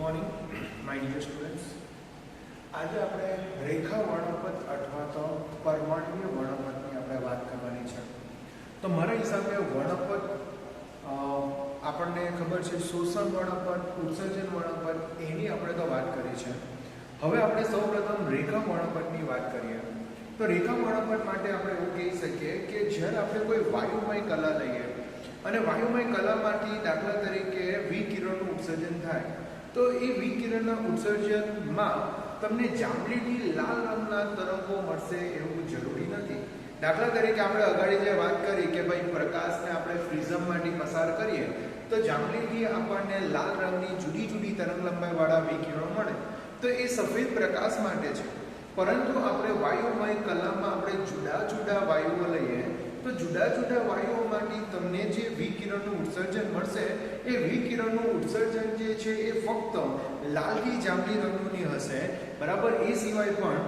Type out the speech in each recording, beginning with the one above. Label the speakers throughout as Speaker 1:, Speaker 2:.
Speaker 1: Morning my dear students. આજે આપણે રેખા વર્ણપટ અથવા તો પરમાણ્વીય વર્ણપટની આપણે વાત કરવાની છે. તો મારા હિસાબે વર્ણપટ આપણને ખબર છે શોષણ વર્ણપટ, ઉત્સર્જન વર્ણપટ એની આપણે તો વાત કરી છે. હવે આપણે સૌપ્રથમ રેખા વર્ણપટની વાત કરીએ. તો રેખા વર્ણપટ માટે આપણે એવું કહી શકીએ કે જ્યારે આપણે કોઈ વાયુમય કલા લઈએ અને વાયુમય કલામાંથી દાખલા તરીકે વિકિરણનું ઉત્સર્જન થાય, તો એ વિકિરણના ઉત્સર્જનમાં તમને જાંબલીથી લાલ રંગના તરંગો મળશે એવું જરૂરી નથી. દાખલા તરીકે આપણે અગાડી જે વાત કરી કે ભાઈ પ્રકાશને આપણે પ્રિઝમમાંથી પસાર કરીએ તો જાંબલીથી આપણને લાલ રંગની જુદી જુદી તરંગ લંબાઈવાળા વિકિરણો મળે, તો એ સફેદ પ્રકાશ માટે છે. પરંતુ આપણે વાયુમય કલામાં આપણે જુદા જુદા વાયુઓ લઈએ તો જુદા જુદા વાયુઓમાંથી તમને જે વિકિરણનું ઉત્સર્જન મળશે એ વિકિરણનું ઉત્સર્જન જે છે એ ફક્ત લાલથી જાંબલી રંગની હશે, બરાબર. એ સિવાય પણ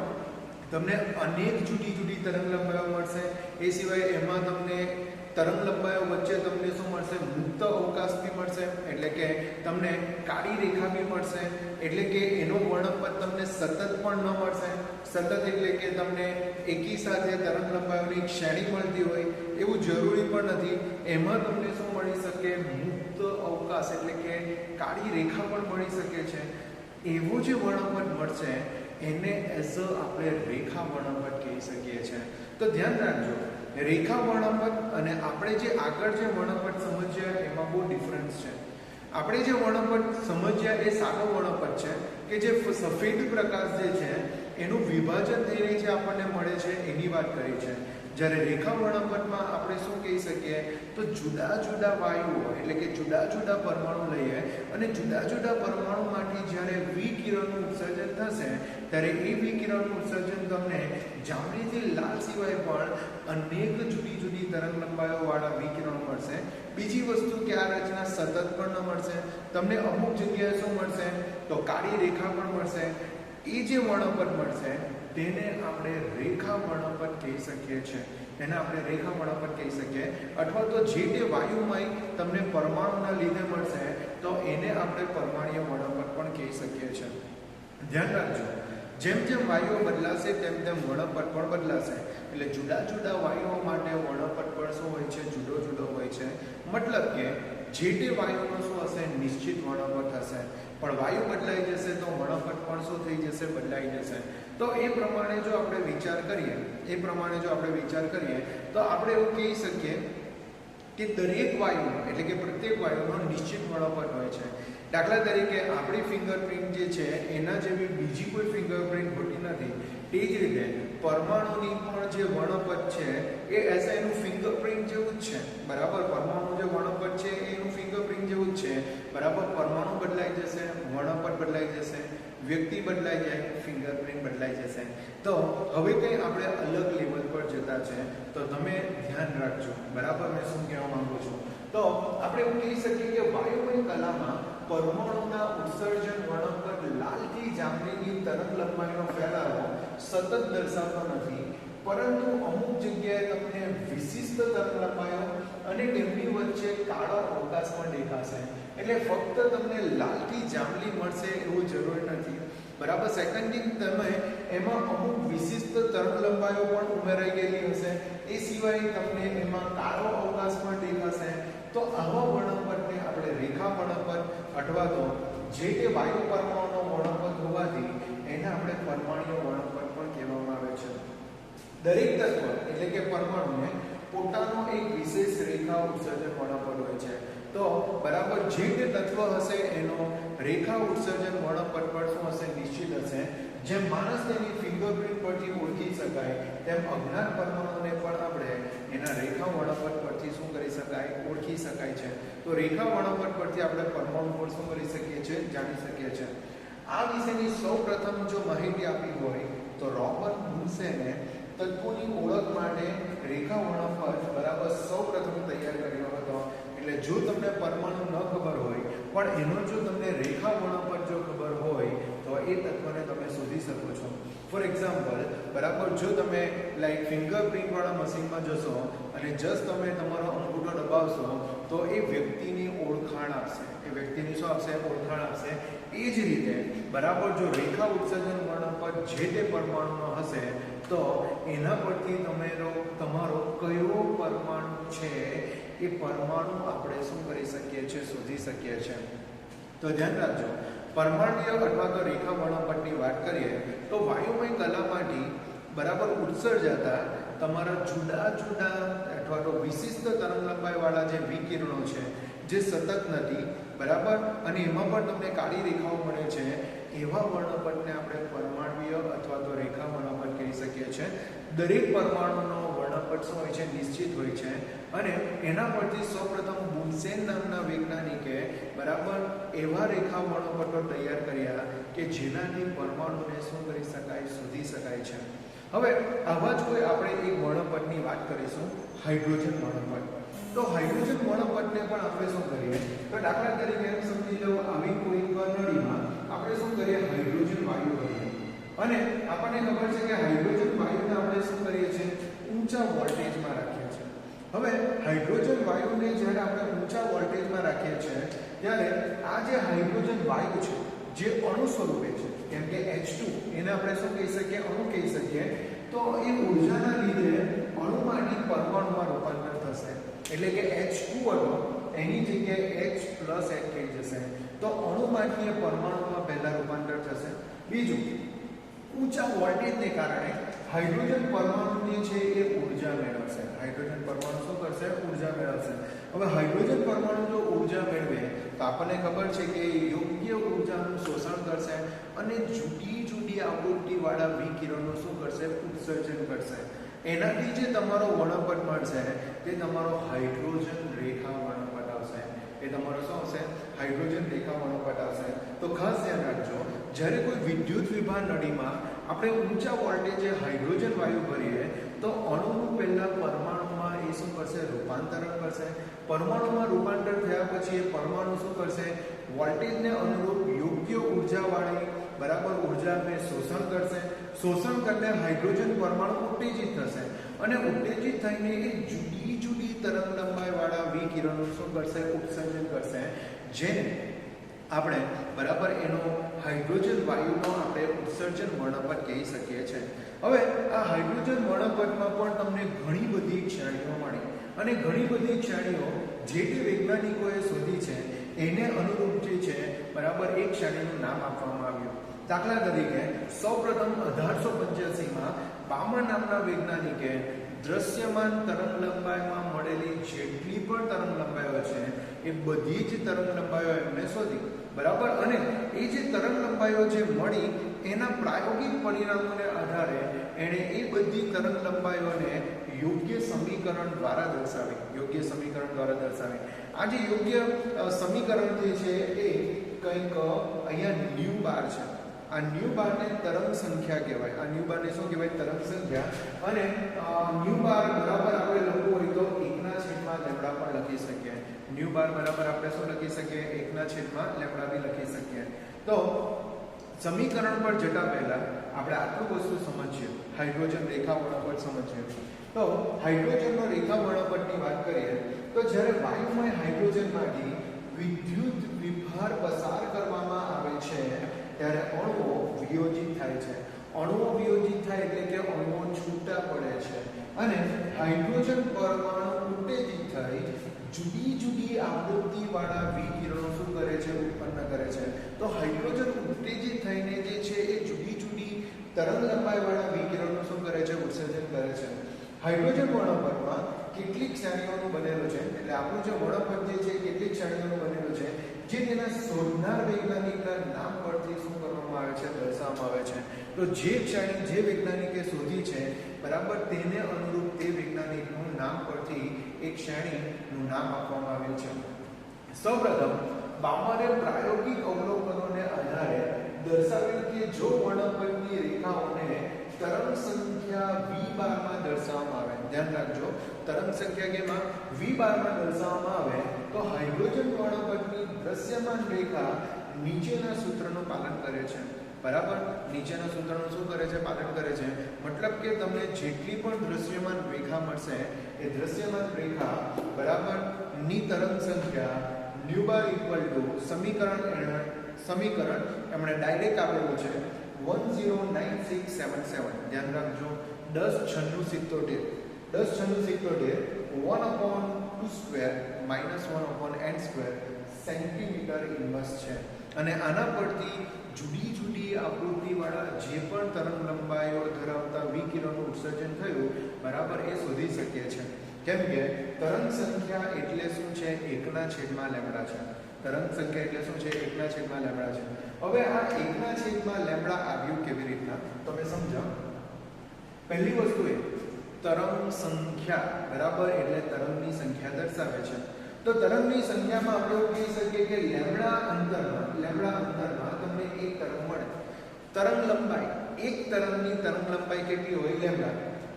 Speaker 1: તમને અનેક જુદી જુદી તરંગ લંબાઈઓ મળશે. એ સિવાય એમાં તમને તરંગ લંબાઈઓ વચ્ચે તમને શું મળશે? મુક્ત અવકાશ બી મળશે, એટલે કે તમને કાળી રેખા બી મળશે. એટલે કે એનો વર્ણપટ તમને સતત પણ ન મળશે. સતત એટલે કે તમને એકી સાથે તરંગ લંબાઈઓની શ્રેણી મળતી હોય એવું જરૂરી પણ નથી. એમાં તમને શું મળી શકે? મુક્ત અવકાશ એટલે કે કાળી રેખા પણ મળી શકે છે. એવો જે વર્ણપટ મળશે એને એઝ આપણે રેખા વર્ણપટ કહી શકીએ છીએ. તો ધ્યાન રાખજો, રેખા વર્ણપટ અને આપણે જે આગળ જે વર્ણપટ સમજ્યા એમાં બહુ ડિફરન્સ છે. આપણે જે વર્ણપટ સમજ્યા એ સાદો વર્ણપટ છે કે જે સફેદ પ્રકાશ જે છે એનું વિભાજન થઈને જે આપણને મળે છે એની વાત કરી છે. જ્યારે રેખા વર્ણપટમાં આપણે શું કહી શકીએ? તો જુદા જુદા વાયુઓ એટલે કે જુદા જુદા પરમાણુ લઈએ અને જુદા જુદા પરમાણુમાંથી જ્યારે વિકિરણનું ઉત્સર્જન થશે ત્યારે એ વિકિરણનું ઉત્સર્જન તમને જાંબલીથી લાલ સિવાય પણ અનેક જુદી જુદી તરંગ લંબાઈઓવાળા વિકિરણો મળશે. બીજી વસ્તુ કે આ રચના સતત પણ ન મળશે, તમને અમુક જગ્યાએ શું મળશે? તો કાળી રેખા પણ મળશે. એ જે વર્ણપટ મળશે તેને આપણે રેખા વર્ણપટ કહી શકીએ છીએ. એને આપણે રેખા વર્ણપટ કહી શકીએ. અથવા તો જે તે વાયુમય તમને પરમાણુના લીધે મળશે તો એને આપણે પરમાણ્વીય વર્ણપટ પણ કહી શકીએ છીએ. ધ્યાન રાખજો, જેમ જેમ વાયુઓ બદલાશે તેમ તેમ વર્ણપટ પણ બદલાશે. એટલે જુદા જુદા વાયુઓ માટે વર્ણપટ પણ શું હોય છે? જુદો જુદો હોય છે. મતલબ કે જે તે વાયુનો શું હશે? નિશ્ચિત વર્ણપટ હશે. પણ વાયુ બદલાઈ જશે તો વર્ણપટ પણ શું થઈ જશે? બદલાઈ જશે. તો એ પ્રમાણે જો આપણે વિચાર કરીએ તો આપણે એવું કહી શકીએ કે દરેક વાયુ એટલે કે પ્રત્યેક વાયુનો નિશ્ચિત વર્ણપટ હોય છે. દાખલા તરીકે આપણી ફિંગરપ્રિન્ટ જે છે એના જેવી બીજી કોઈ ફિંગરપ્રિન્ટ હોતી નથી. તે જ રીતે પરમાણુની પણ જે વર્ણપટ છે એ એસા એનું ફિંગરપ્રિન્ટ જેવું જ છે, બરાબર. પરમાણુ જે વર્ણપટ છે એનું ફિંગરપ્રિન્ટ જેવું જ છે, બરાબર. પરમાણુ બદલાઈ જશે, વર્ણપટ બદલાઈ જશે, વ્યક્તિ બદલાઈ જાય, ફિંગરપ્રિન્ટ બદલાઈ જશે. તો હવે કંઈ આપણે અલગ લેવલ પર જતા છે તો તમે ધ્યાન રાખજો, બરાબર. મેં શું કહેવા માંગુ છું? તો આપણે એવું કહી શકીએ કે વાયુમય કલામાં પરમાણુના ઉત્સર્જન વર્ણપટ લાલથી જાંબલીની તરંગ લંબાઈનો ફેલાવો સતત દર્શાવતો નથી, પરંતુ અમુક જગ્યાએ તમને વિશિષ્ટ તરંગ લંબાઈઓ અને તેમની વચ્ચે કાળો અવકાશ પણ દેખાશે. એટલે ફક્ત તમને લાલથી જાંબલી મળશે એવું જરૂરી નથી, બરાબર. સેકન્ડલી તમે એમાં અમુક વિશિષ્ટ તરંગ લંબાઈઓ પણ ઉમેરાઈ ગયેલી હશે. એ સિવાય તમને એમાં કાળો અવકાશ પણ દેખાશે. તો આવા વર્ણપટને આપણે રેખા વર્ણપટ અથવા તો જે તે વાયુ પરમાણુનો વર્ણપટ હોવાથી એને આપણે પરમાણ્વીય વર્ણપટ પણ કહેવામાં આવે છે. દરેક તત્વ એટલે કે પરમાણુને પોતાનો એક વિશેષ રેખા ઉત્સર્જન વર્ણપટ હોય છે. તો બરાબર જે તે તત્વ હશે એનો રેખા ઉત્સર્જન વર્ણપટ પર શું હશે? નિશ્ચિત હશે. જેમ માણસ તેની ફિંગરપ્રિન્ટ પરથી ઓળખી શકાય તેમ અજ્ઞાત પરમાણુને પણ આપણે એના રેખા વર્ણપટ પરથી શું કરી શકાય? ઓળખી શકાય છે. તો રેખા વર્ણપટ પરથી આપણે પરમાણુ પણ શું કરી શકીએ છીએ? જાણી શકીએ છીએ. આ વિશેની સૌપ્રથમ જો માહિતી આપી હોય તો રોબર્ટ બુન્સેને તત્વોની ઓળખ માટે રેખા વર્ણપટ બરાબર સૌપ્રથમ તૈયાર કર્યો હતો. એટલે જો તમને પરમાણુ ન ખબર હોય પણ એનો જો તમને રેખા વર્ણપટ જો ખબર હોય તો એ તત્વને તમે શોધી શકો છો. ફોર એક્ઝામ્પલ બરાબર, જો તમે લાઈક ફિંગરપ્રિન્ટવાળા મશીનમાં જશો અને જસ્ટ તમે તમારો અંગૂઠો દબાવશો તો એ વ્યક્તિની ઓળખાણ આપશે, એ વ્યક્તિની શું આપશે? ઓળખાણ આપશે. એ જ રીતે બરાબર, જો રેખા ઉત્સર્જન વર્ણપટ જે તે પરમાણુનો હશે તો એના પરથી તમારો કયો પરમાણુ છે એ પરમાણુ આપણે શું કરી શકીએ છીએ? શોધી શકીએ છીએ. તો ધ્યાન રાખજો, પરમાણ્વીય અથવા તો રેખા વર્ણપટની વાત કરીએ તો વાયુમય કલામાંથી બરાબર ઉત્સર્જાતા તમારા જુદા જુદા અથવા તો વિશિષ્ટ તરંગલંબાઈવાળા જે વિકિરણો છે જે સતત નથી, બરાબર, અને એમાં પણ તમને કાળી રેખાઓ મળે છે, એવા વર્ણપટને આપણે પરમાણ્વીય અથવા તો રેખા વર્ણપટ કહી શકીએ છીએ. દરેક પરમાણુનો વર્ણપટ શું હોય છે? નિશ્ચિત હોય છે. અને એના પરથી સૌપ્રથમ બુન્સેન નામના વૈજ્ઞાનિકે બરાબર એવા રેખા વર્ણપટો તૈયાર કર્યા કે જેનાથી પરમાણુને શું કરી શકાય? શોધી શકાય છે. હવે આવા જ કોઈ આપણે એક વર્ણપટની વાત કરીશું, હાઇડ્રોજન વર્ણપટ. તો હાઇડ્રોજન વર્ણપટને પણ આપણે શું કરીએ? તો દાખલા તરીકે એમ સમજી લો, આવી કોઈ નળીમાં આપણે શું કરીએ? હાઇડ્રોજન વાયુ ભરીએ અને આપણને ખબર છે કે હાઇડ્રોજન વાયુને આપણે શું કરીએ છીએ? ઊંચા વોલ્ટેજમાં રાખીએ છીએ. હવે હાઇડ્રોજન વાયુને જ્યારે આપણે ઊંચા વોલ્ટેજમાં રાખીએ છીએ ત્યારે આ જે હાઇડ્રોજન વાયુ છે જે અણુ સ્વરૂપે છે, કેમ કે H2 એને આપણે શું કહી શકીએ? અણુ કહી શકીએ. તો એ ઊર્જાના લીધે અણુમાંથી પરમાણુમાં રૂપાંતર થશે, એટલે કે H2 હતો એની જગ્યાએ H+H થઈ જશે. તો અણુમાંથી એ પરમાણુમાં પહેલા રૂપાંતર થશે. બીજું, ઊંચા વોલ્ટેજને કારણે હાઇડ્રોજન પરમાણુ જે છે એ ઊર્જા મેળવશે. હાઇડ્રોજન પરમાણુ શું કરશે? ઊર્જા મેળવશે. હવે હાઇડ્રોજન પરમાણુ જો ઊર્જા મેળવે તો આપણને ખબર છે કે યોગ્ય ઊર્જાનું શોષણ કરશે અને જુદી જુદી આવૃત્તિવાળા વિકિરણો શું કરશે? ઉત્સર્જન કરશે. એનાથી જે તમારો વર્ણપટ મળશે તે તમારો હાઇડ્રોજન રેખા વર્ણપટ આવશે. એ તમારો શું આવશે? હાઇડ્રોજન રેખા વર્ણપટ આવશે. તો ખાસ ધ્યાન રાખજો, જ્યારે કોઈ વિદ્યુત વિભાર નળીમાં આપણે ઊંચા વોલ્ટેજે હાઇડ્રોજન વાયુ ભરીએ તો અણુનું પહેલા પરમાણુમાં એ શું કરશે? રૂપાંતરણ કરશે. પરમાણુમાં રૂપાંતર થયા પછી એ પરમાણુ શું કરશે? વોલ્ટેજને અનુરૂપ યોગ્ય ઊર્જાવાળી બરાબર ઊર્જાને શોષણ કરશે. શોષણ કરીને હાઇડ્રોજન પરમાણુ ઉત્તેજિત થશે અને ઉત્તેજિત થઈને એ જુદી જુદી તરંગલંબાઈવાળા વિકિરણો શું કરશે? ઉત્સર્જન કરશે, જેને આપણે બરાબર એનો હાઇડ્રોજન વાયુનો આપણે ઉત્સર્જન વર્ણપટ કહી શકીએ છીએ. હવે આ હાઇડ્રોજન વર્ણપટમાં પણ તમને ઘણી બધી શ્રેણીઓ મળી અને ઘણી બધી શ્રેણીઓ જે તે વૈજ્ઞાનિકોએ શોધી છે એને અનુરૂપ જે છે બરાબર એક શ્રેણીનું નામ આપવામાં આવ્યું. દાખલા તરીકે સૌપ્રથમ 1885માં બામર નામના વૈજ્ઞાનિકે દ્રશ્યમાન તરંગલંબાઈમાં મળેલી જેટલી પણ તરંગલંબાઈઓ છે એ બધી જ તરંગલંબાઈઓ એમને શોધી, બરાબર, અને એ જે તરંગલંબાઈઓ જે મળી એના પ્રાયોગિક પરિણામોને આધારે એણે એ બધી તરંગલંબાઈઓને યોગ્ય સમીકરણ દ્વારા દર્શાવી. આ જે યોગ્ય સમીકરણ જે છે એ કંઈક અહીંયા ન્યુ બાર છે. આ ન્યુ બારને તરંગ સંખ્યા કહેવાય. આ ન્યુ બારને શું કહેવાય? તરંગ સંખ્યા. અને ન્યુ બાર બરાબર આપણે લખવું હોય તો 1/λ પણ લખી શકીએ. ન્યુ બાર બરાબર આપણે શું લખી શકીએ? 1/λ બી લખી શકીએ. તો સમીકરણ પર જતા પહેલા આપણે આટલું વસ્તુ સમજીએ, હાઇડ્રોજન રેખા વર્ણપટ સમજીએ. તો હાઇડ્રોજનનો રેખા વર્ણપટની વાત કરીએ તો જ્યારે વાયુમય હાઇડ્રોજનમાંથી વિદ્યુત વિભાર પસાર કરવામાં આવે છે ત્યારે અણુઓ વિયોજિત થાય છે. અણુઓ વિયોજિત થાય એટલે કે અણુઓ છૂટા પડે છે અને હાઇડ્રોજન પરમાણુ ઉત્તેજિત થઈ જુદી જુદી આવૃત્તિવાળા વિકિરણો શું કરે છે? ઉત્પન્ન કરે છે. તો હાઇડ્રોજન ઉત્તેજિત થઈને જે છે એ જુદી જુદી તરંગલંબાઈવાળા વિકિરણો શું કરે છે? ઉત્સર્જન કરે છે. હાઇડ્રોજન વર્ણપટમાં કેટલીક શ્રેણીઓનું બનેલું છે, એટલે આપણું જે વર્ણપટ જે છે કેટલીક શ્રેણીઓનું બનેલું છે જે તેના શોધનાર વૈજ્ઞાનિકના નામ પરથી શું કરવામાં આવે છે? દર્શાવવામાં આવે છે. તો જે શ્રેણી જે વૈજ્ઞાનિકે શોધી છે બરાબર તેને અનુરૂપ તે વૈજ્ઞાનિકનું નામ પરથી એક શ્રેણીનું નામ આપવામાં આવ્યું છે. સૌપ્રથમ બામરે પ્રાયોગિક અવલોકનોને આધારે દર્શાવ્યું કે જો વર્ણપટની રેખાઓને તરંગ સંખ્યા v બારમાં દર્શાવવામાં આવે, ધ્યાન રાખજો, તરંગ સંખ્યા કેમાં? v બારમાં દર્શાવવામાં આવે તો હાઇડ્રોજન વર્ણપટની દ્રશ્યમાન રેખા નીચેના સૂત્રનું પાલન કરે છે. બરાબર. નીચેના સૂત્રનું શું કરે છે? પાલન કરે છે. મતલબ કે તમને જેટલી પણ દ્રશ્યમાન રેખા મળશે એ દ્રશ્યમાન રેખા બરાબર ની તરંગ સંખ્યા ન્યુ બાર ઇક્વલ ટુ સમીકરણ એમણે ડાયરેક્ટ આપેલું છે 109677. ધ્યાન રાખજો 109677 1/2² - 1/n² સેન્ટીમીટર ઇન્વર્સ છે. અને આના પરથી જુદી જુદી આકૃતિવાળા જે પણ તરંગ લંબાઈઓ ધરાવતા વિકિરણનું ઉત્સર્જન થયું બરાબર એ શોધી શકીએ છીએ. કેમ કે તરંગ સંખ્યા એટલે શું છે? 1/λ છે. તરંગ સંખ્યા એટલે શું છે? 1/λ છે. હવે આ 1/λ આવ્યું કેવી રીતના તમે સમજો. પહેલી વસ્તુ એ તરંગ સંખ્યા બરાબર એટલે તરંગની સંખ્યા દર્શાવે છે. તો તરંગની સંખ્યામાં આપણે એવું કહી શકીએ કે લેમ્બડા અંતરમાં તમને એક તરંગ મળે. તરંગ લંબાઈ એક તરંગની તરંગ લંબાઈ કેટલી હોય? લેમ્બડા.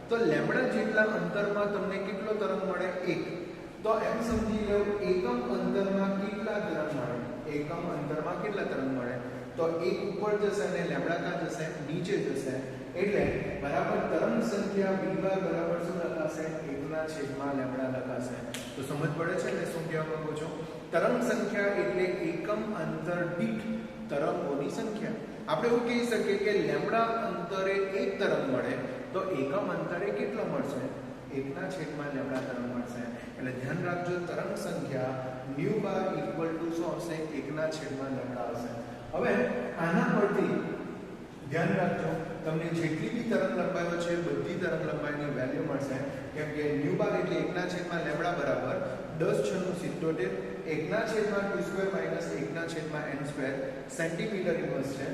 Speaker 1: તો લેમ્બડા જેટલા અંતરમાં તમને કેટલો તરંગ મળે? 1. તો એમ સમજી લો એકમ અંતરમાં કેટલા તરંગ મળે? એકમ અંતરમાં કેટલા તરંગ મળે? તો 1 ઉપર જશે અને લેમ્બડા ક્યાં જશે? નીચે જશે. એટલે બરાબર તરંગ સંખ્યા v બરાબર શું લખાશે? 1/λ લખાશે. તો સમજ પડે છે ને શું કહેવા માંગુ છું? તરંગ સંખ્યા એટલે એકમ અંતર દીઠ તરંગોની સંખ્યા. આપણે એવું કહી શકીએ કે લેમ્બડા અંતરે એક તરંગ મળે તો એકમ અંતરે કેટલો મળશે? 1/λ તરંગ મળશે. એટલે ધ્યાન રાખજો તરંગ સંખ્યા ન્યુ બાર ઇક્વલ ટુ શું હશે? 1/λ હશે. હવે આના પરથી ધ્યાન રાખજો તમને જેટલી બી તરંગ લંબાઈઓ છે બધી તરંગ લંબાઈની વેલ્યુ મળશે. કેમ કે ન્યુ બાર એટલે 1/λ બરાબર 109677 1/2² - 1/n² સેન્ટીમીટર ઇન્વર્સ છે.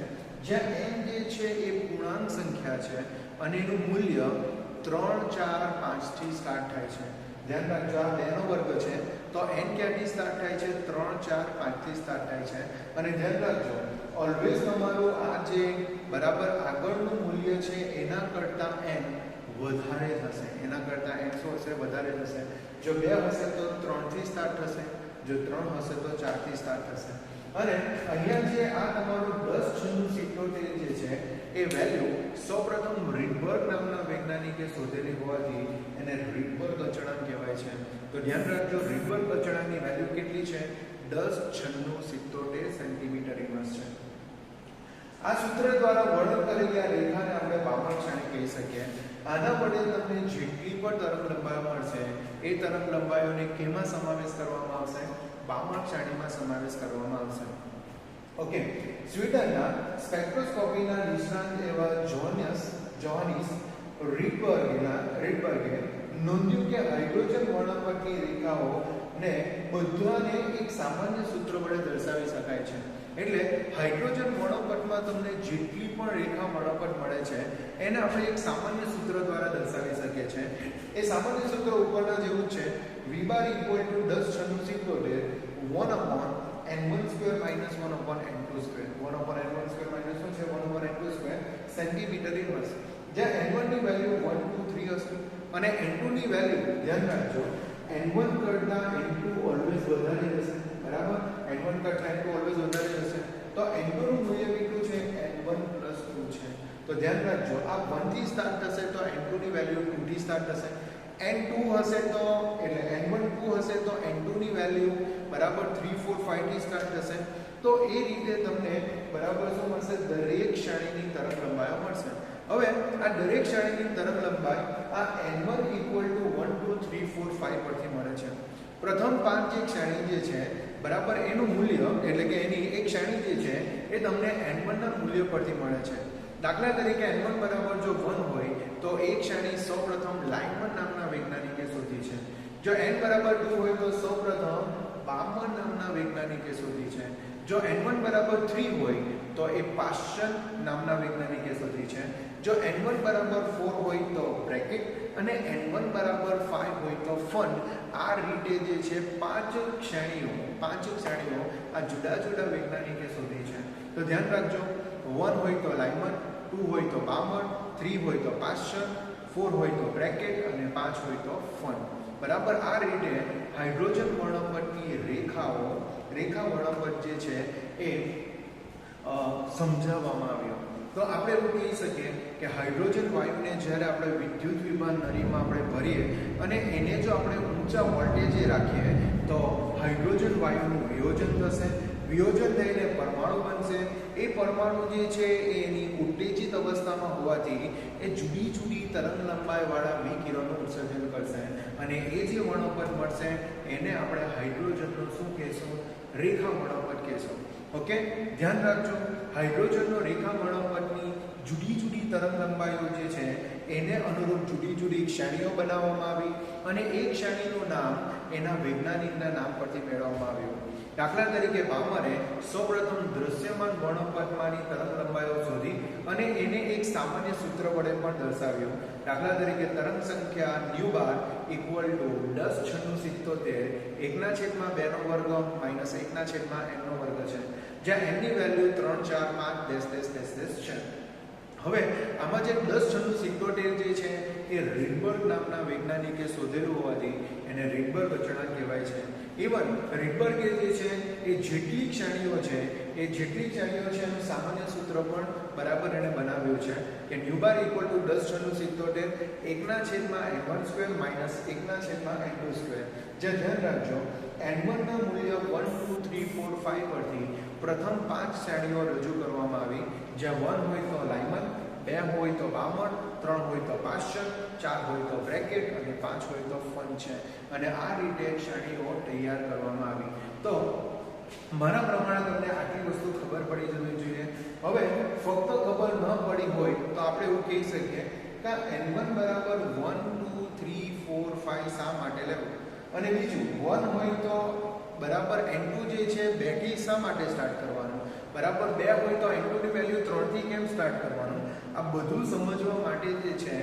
Speaker 1: જ્યાં n જે છે એ પૂર્ણાંક સંખ્યા છે અને એનું મૂલ્ય 3, 4, 5 થી સ્ટાર્ટ થાય છે. ધ્યાન રાખજો આ 2 નો વર્ગ છે તો n ક્યાંથી સ્ટાર્ટ થાય છે? 3, 4, 5 થી સ્ટાર્ટ થાય છે. અને ધ્યાન રાખજો ઓલવેઝ તમારું આ જે બરાબર આગળનું મૂલ્ય છે એના કરતાં n વધારે થશે. એના કરતાં n શું હશે? વધારે થશે. જો 2 હશે તો 3 થી સ્ટાર્ટ થશે. જો 3 હશે તો 4 થી સ્ટાર્ટ થશે. અને અહીંયા જે આ તમારું 109677 જે છે એ વેલ્યુ સૌપ્રથમ રીડબર્ગ નામના વૈજ્ઞાનિકે શોધેલી હોવાથી એને રીડબર્ગ અચળાંક કહેવાય છે. તો ધ્યાન રાખજો રીડબર્ગ અચળાંકની વેલ્યુ કેટલી છે? 109677 સેન્ટીમીટર ઇન્વર્સ છે. આ સૂત્ર દ્વારા વર્ણન કરેલી આ રેખાને આપણે બામણ શ્રેણી કહી શકીએ. આના વડે તમને જેટલી પણ તરંગ લંબાઈઓ મળશે એ તરંગ લંબાઈઓને કેમાં સમાવેશ કરવામાં આવશે? બામણ શ્રેણીમાં સમાવેશ કરવામાં આવશે. ઓકે. સ્વીડનના સ્પેક્ટ્રોસ્કોપીના નિષ્ણાત એવા જોહાનિસ રીડબર્ગે નોંધ્યું કે હાઇડ્રોજન વર્ણપટની રેખાઓને બધાને એક સામાન્ય સૂત્ર વડે દર્શાવી શકાય છે. એટલે હાઇડ્રોજન વર્ણપટમાં તમને જેટલી પણ રેખા વર્ણપટ મળે છે એને આપણે એક સામાન્ય સૂત્ર દ્વારા દર્શાવી શકીએ છીએ. એ સામાન્ય સૂત્ર ઉપરના જેવું છે v bar equal to 109677 1/n1² - 1/n2². 1/n1² શું છે? 1/n2² centimetre inverse. જ્યાં n1 ની વેલ્યુ 1, 2, 3 હશે અને n2 ની વેલ્યુ ધ્યાન રાખજો n1 કરતા n2 ઓલવેઝ વધારે હશે. બરાબર. n1 કરતા n2 ઓલવેઝ વધારે હશે. તો n2 નું મૂલ્ય કેટલું છે? n1 + 2 છે. તો ધ્યાન રાખજો આ 1 થી સ્ટાર્ટ થશે તો n2 ની વેલ્યુ 2 થી સ્ટાર્ટ થશે. n2 હશે તો એટલે n1 2 હશે તો n2 ની વેલ્યુ બરાબર 3, 4, 5 થી સ્ટાર્ટ થશે. તો એ રીતે તમને બરાબર શું મળશે? દરેક શ્રેણીની તરંગ લંબાઈઓ મળશે. હવે આ દરેક શ્રેણીની તરંગ લંબાઈ આ n1 = 1, 2, 3, 4, 5 પરથી મળે છે. પ્રથમ 5 જે શ્રેણી જે છે બરાબર એનું મૂલ્ય એટલે કે એની એક શ્રેણી જે છે એ તમને n1 ના મૂલ્ય પરથી મળે છે. દાખલા તરીકે n1 બરાબર જો 1 હોય તો એક શ્રેણી સૌપ્રથમ લાઇનમન નામના વૈજ્ઞાનિકે શોધી છે. જો n બરાબર 2 હોય તો સૌપ્રથમ બામન નામના વૈજ્ઞાનિકે શોધી છે. જો n1 બરાબર 3 હોય તો એ પાશ્ચન નામના વૈજ્ઞાનિકે શોધી છે. જો n1 બરાબર 4 હોય તો બ્રેકેટ અને n1 બરાબર 5 હોય તો ફન. આ રીતે જે છે પાંચ શ્રેણીઓ આ જુદા જુદા વૈજ્ઞાનિકે શોધી છે. તો ધ્યાન રાખજો 1 હોય તો લાઇનમન, 2 હોય તો બામન, 3 હોય તો પાશ્ચન, 4 હોય તો બ્રેકેટ અને 5 હોય તો ફન. બરાબર. આ રીતે હાઇડ્રોજન વર્ણપટની રેખા વર્ણપટ જે છે એ સમજાવવામાં આવ્યો. તો આપણે એવું કહી શકીએ કે હાઇડ્રોજન વાયુને જ્યારે આપણે વિદ્યુત વિભાન નળીમાં આપણે ભરીએ અને એને જો આપણે ઊંચા વોલ્ટેજે રાખીએ તો હાઇડ્રોજન વાયુનું વિયોજન થશે. વિયોજન થઈને પરમાણુ બનશે. એ પરમાણુ જે છે એ એની ઉત્તેજિત અવસ્થામાં હોવાથી એ જુદી જુદી તરંગ લંબાઈવાળા વિકિરણનું ઉત્સર્જન કરશે અને એ જે વર્ણપટ મળશે એને આપણે હાઇડ્રોજનનો શું કહેશું? રેખા વર્ણપટ કહેશું. ઓકે, ધ્યાન રાખજો, હાઇડ્રોજનનો રેખા વર્ણપટની જુદી જુદી તરંગ લંબાઈઓ જે છે એને અનુરૂપ જુદી જુદી શ્રેણીઓ બનાવવામાં આવી અને એક શ્રેણીનું નામ એના વૈજ્ઞાનિકના નામ પરથી મેળવવામાં આવ્યું. દાખલા તરીકે બામરે સૌપ્રથમ દ્રશ્યમાન વર્ણપટમાંની તરંગ લંબાઈઓ શોધી અને એને એક સામાન્ય સૂત્ર વડે પણ દર્શાવ્યું. દાખલા તરીકે તરંગ સંખ્યા new bar equal to 10/77 1/2 minus 1/n છે, જ્યાં n ની વેલ્યુ 3, 4, 5 છે. હવે આમાં જે 10/77 જે છે એ રીડબર્ગ નામના વૈજ્ઞાનિકે શોધેલું હોવાથી એને રીડબર્ગ અચળાંક કહેવાય છે. ઇવન રીડબર્ગે જે છે એ જેટલી શ્રેણીઓ છે એનું સામાન્ય સૂત્ર પણ બરાબર એને બનાવ્યું છે કે new bar equal to 10/77 1/n1² minus 1/n2². જે ધ્યાન રાખજો, n1 ના મૂલ્ય 1, 2, 3, 4, 5 પરથી પ્રથમ 5 શ્રેણીઓ રજૂ કરવામાં આવી, જ્યાં 1 હોય તો લાઇમન, 2 હોય તો બામર, 3 હોય તો પાશ્ચર, 4 હોય તો બ્રેકેટ અને 5 હોય તો ફન છે. અને આ રીતે શ્રેણીઓ તૈયાર કરવામાં આવી. તો મારા પ્રમાણે તમને આટલી વસ્તુ ખબર પડી જવી જોઈએ. હવે ફક્ત ખબર ન પડી હોય તો આપણે એવું કહી શકીએ કે n1 બરાબર 1, 2, 3, 4, 5 શા માટે લેવું, અને બીજું 1 હોય તો બરાબર n2 જે છે 2 થી શા માટે સ્ટાર્ટ કરવાનું, બરાબર 2 હોય તો n2 ની વેલ્યુ 3 થી કેમ સ્ટાર્ટ કરવાનું. આ બધું સમજવા માટે જે છે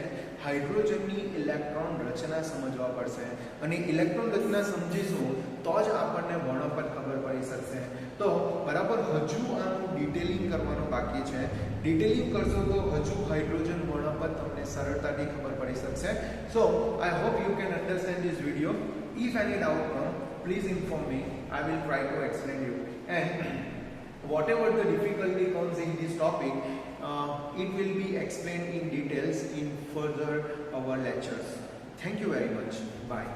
Speaker 1: હાઇડ્રોજનની ઇલેક્ટ્રોન રચના સમજવા પડશે અને ઇલેક્ટ્રોન રચના સમજીશું તો જ આપણને વર્ણપટ ખબર પડી શકશે. તો બરાબર હજુ આનું ડિટેલિંગ કરવાનું બાકી છે. ડિટેલિંગ કરશો તો હજુ હાઇડ્રોજન વર્ણપટ તમને સરળતાથી ખબર પડી શકશે. So I hope you can understand this video. If any doubt come, please inform me. I will try to explain you. And whatever the difficulty comes in this topic, it will be explained in details in further our lectures. Thank you very much. Bye.